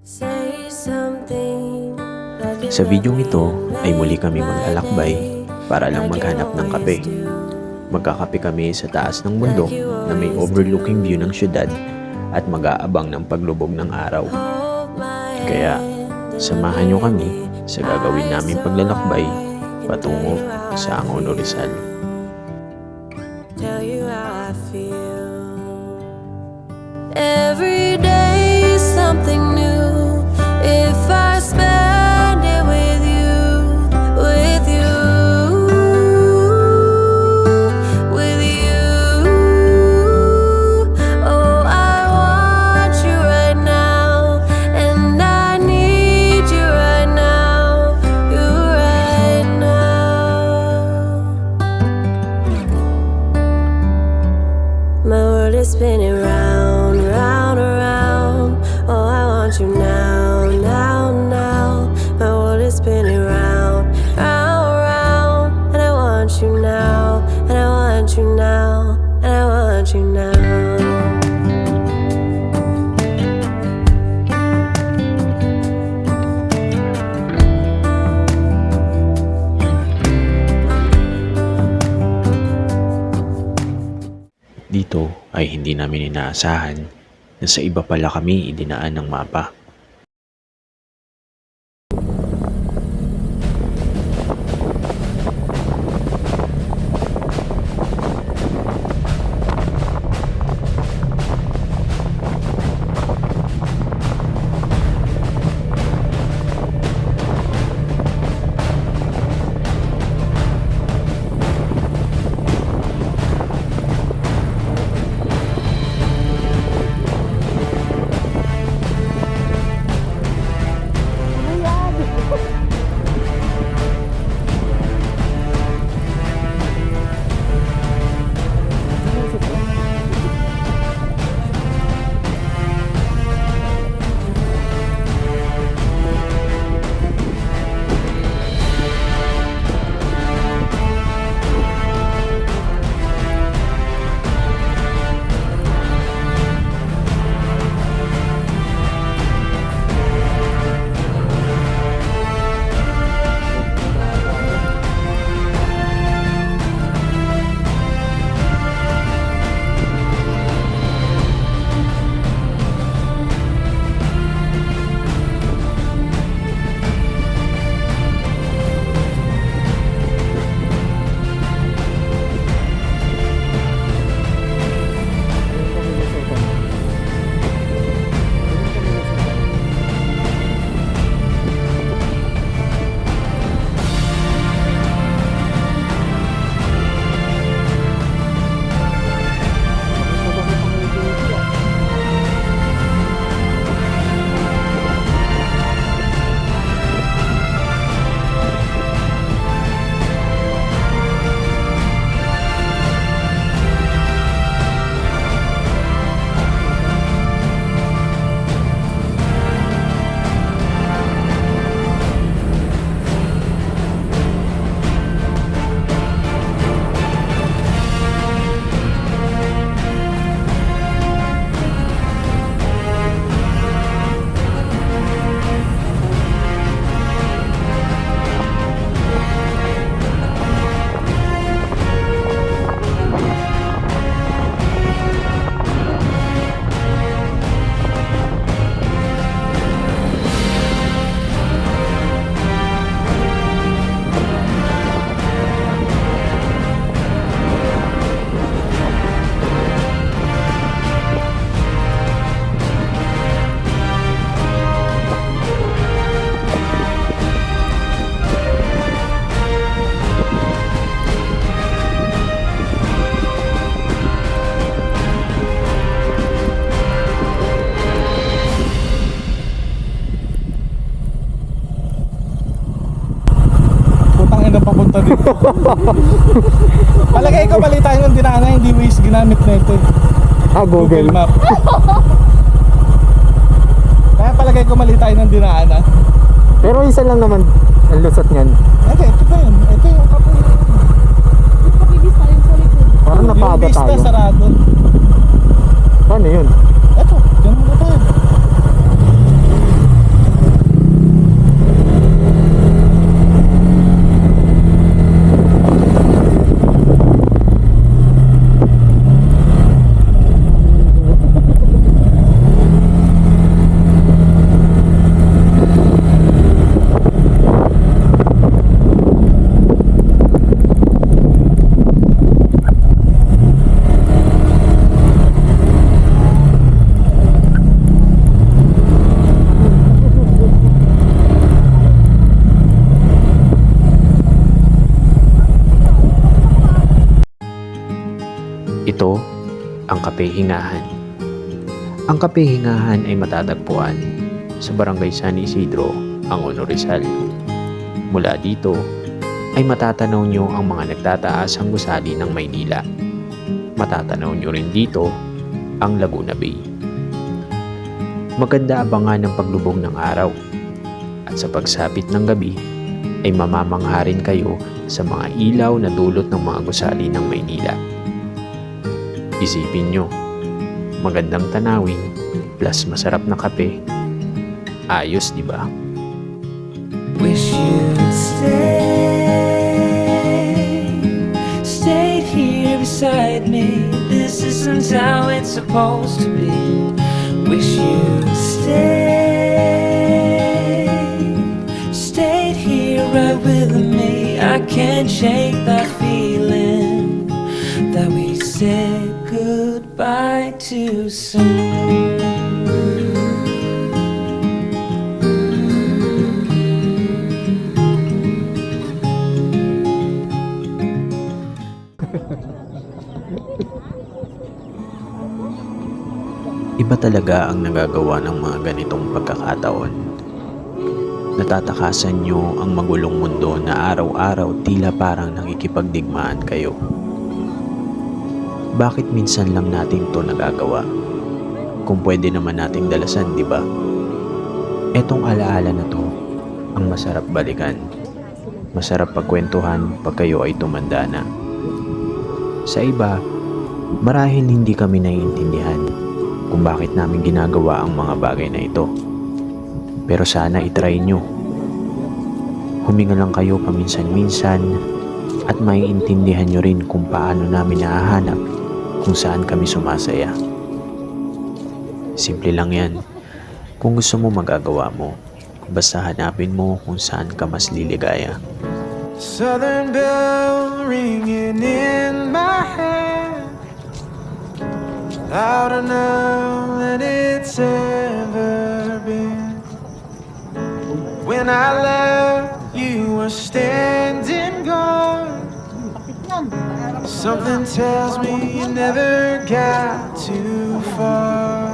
Sa videong ito ay muli kami maglalakbay para lang maghanap ng kape. Magkakape kami sa taas ng bundok na may overlooking view ng syudad at mag-aabang ng paglubog ng araw. Kaya samahan nyo kami sa gagawin naming paglalakbay patungo sa Angono, Rizal. Every day something new. If I spend it with you, with you, with you. Oh, I want you right now, and I need you right now, you right now. My world is spinning round, round, around. Oh, I want you now, now, now. My world is spinning round, round, round. And I want you now, and I want you now, and I want you now. Dito ay hindi namin inaasahan na sa iba pala kami idinaan ng mapa. Papunta dito. Palagay ko bali tayo ng dinaanan, hindi Waze ginamit na ito. Google Map. Kaya palagay ko mali tayo ng dinaanan. Pero isa lang naman ang lusot niyan. Ito pa yun. Ito yung kapoy. Parang napaaga yung tayo. pista sarado. Paano yun? Ito, dyan muna tayo. Ito ang Kape Hingahan. Ang Kape Hingahan ay matatagpuan sa Barangay San Isidro, Angono, Rizal. Mula dito ay matatanaw nyo ang mga nagtataas ang gusali ng Maynila. Matatanaw nyo rin dito ang Laguna Bay. Maganda abangan ng paglubog ng araw at sa pagsapit ng gabi ay mamamangha rin kayo sa mga ilaw na dulot ng mga gusali ng Maynila. Isipin nyo, magandang tanawin plus masarap na kape. Ayos, di ba? Wish you'd stayed here beside me. This isn't how it's supposed to be. Wish you'd stayed here right with me. I can't shake that feeling that we said goodbye too soon. Iba talaga ang nagagawa ng mga ganitong pagkakataon. Natatakasan nyo ang magulong mundo na araw-araw tila parang nakikipagdigmaan kayo. Bakit minsan lang natin to nagagawa? Kung pwede naman nating dalasan, di ba? Etong alaala na to, ang masarap balikan. Masarap pagkwentuhan pag kayo ay tumanda na. Sa iba, marahil hindi kami naiintindihan kung bakit namin ginagawa ang mga bagay na ito. Pero sana itry nyo. Huminga lang kayo paminsan-minsan at maiintindihan nyo rin kung paano namin nahahanap kung saan kami sumasaya. Simple lang yan. Kung gusto mo magagawa mo, basta hanapin mo kung saan ka mas liligaya. Southern bell ringing in my head, louder now than it's ever been. When I left, you were standing guard. Something tells me you never got too far.